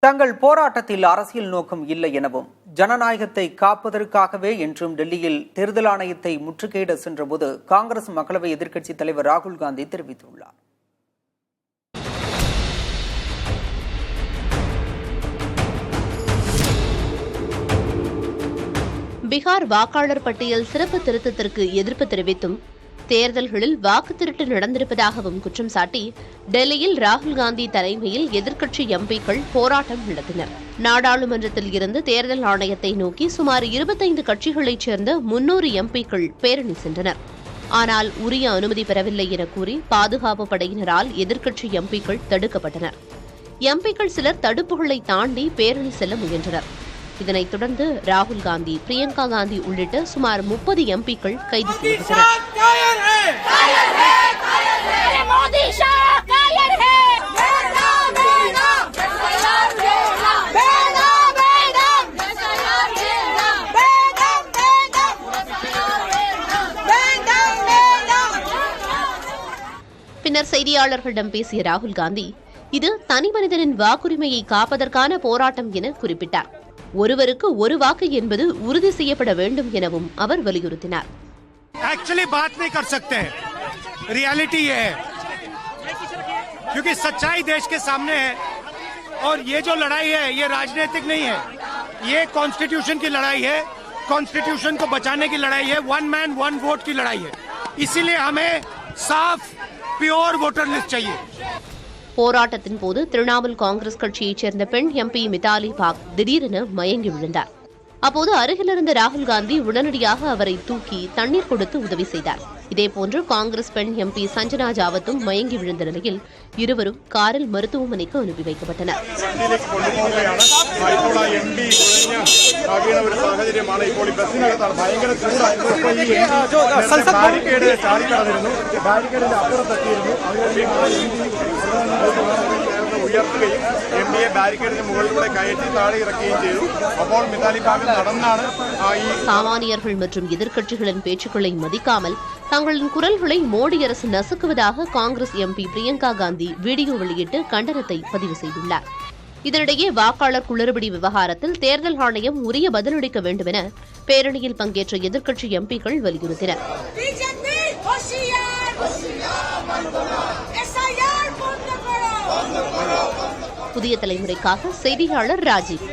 தங்கள் போராட்டத்தில் அரசியல் நோக்கம் இல்லை எனவும் ஜனநாயகத்தை காப்பதற்காகவே என்றும் டெல்லியில் தேர்தல் ஆணையத்தை முற்றுகையிட சென்றபோது காங்கிரஸ் மக்களவை எதிர்க்கட்சித் தலைவர் ராகுல் காந்தி தெரிவித்துள்ளார். பீகார் வாக்காளர் பட்டியல் சிறப்பு திருத்தத்திற்கு எதிர்ப்பு தெரிவித்தும் தேர்தல்களில் வாக்கு திருட்டு நடந்திருப்பதாகவும் குற்றம் சாட்டி டெல்லியில் ராகுல் காந்தி தலைமையில் எதிர்க்கட்சி எம்பிக்கள் போராட்டம் நடத்தினர். நாடாளுமன்றத்தில் இருந்து தேர்தல் ஆணையத்தை நோக்கி சுமார் 25 கட்சிகளைச் சேர்ந்த 300 எம்பிக்கள் பேரணி சென்றனர். ஆனால் உரிய அனுமதி பெறவில்லை என கூறி பாதுகாப்பு படையினரால் எதிர்க்கட்சி எம்பிக்கள் தடுக்கப்பட்டனர். எம்பிக்கள் சிலர் தடுப்புகளை தாண்டி பேரணி செல்ல முயன்றனர். இதனைத் தொடர்ந்து ராகுல் காந்தி, பிரியங்கா காந்தி உள்ளிட்ட சுமார் 30 எம்பிக்கள் கைது செய்யப்பட்டனர். பின்னர் செய்தியாளர்களிடம் பேசிய ராகுல் காந்தி, இது தனிமனிதனின் வாக்குரிமையை காப்பதற்கான போராட்டம் என குறிப்பிட்டார். ஒருவருக்கு ஒரு வாக்கு என்பது உறுதி செய்யப்பட வேண்டும் எனவும் அவர் வலியுறுத்தினார். एक्चुअली बात नहीं कर सकते, रियलिटी ये है क्योंकि सच्चाई देश के सामने है और ये जो लड़ाई है ये राजनीतिक नहीं है, ये कॉन्स्टिट्यूशन की लड़ाई है, कॉन्स्टिट्यूशन को बचाने की लड़ाई है, वन मैन वन वोट की लड़ाई है. इसीलिए हमें साफ प्योर वोटर लिस्ट चाहिए. போராட்டத்தின் போது திரிணாமுல் காங்கிரஸ் கட்சியைச் சேர்ந்த பெண் எம்பி மிதாலி பாக் திடீரென மயங்கி விழுந்தார். அப்போது அருகிலிருந்த ராகுல் காந்தி உடனடியாக அவரை தூக்கி தண்ணீர் கொடுத்து உதவி செய்தார். இதேபோன்று காங்கிரஸ் பெண் எம்பி சஞ்சனா ஜாவத்தும் மயங்கி விழுந்த நிலையில் இருவரும் காரில் மருத்துவமனைக்கு அனுப்பி வைக்கப்பட்டனர். சாமானியர்கள் மற்றும் எதிர்க்கட்சிகளின் பேச்சுக்களை மதிக்காமல் தங்களின் குரல்களை மோடி அரசு நசுக்குவதாக காங்கிரஸ் எம்பி பிரியங்கா காந்தி வீடியோ வெளியிட்டு கண்டனத்தை பதிவு செய்துள்ளார். இதனிடையே வாக்காளர் குளறுபடி விவகாரத்தில் தேர்தல் ஆணையம் உரிய பதிலளிக்க வேண்டும் என பேரணியில் பங்கேற்ற எதிர்க்கட்சி எம்பிக்கள் வலியுறுத்தினர். புதிய தலைமுறைக்காக செய்தியாளர் ராஜீவ்.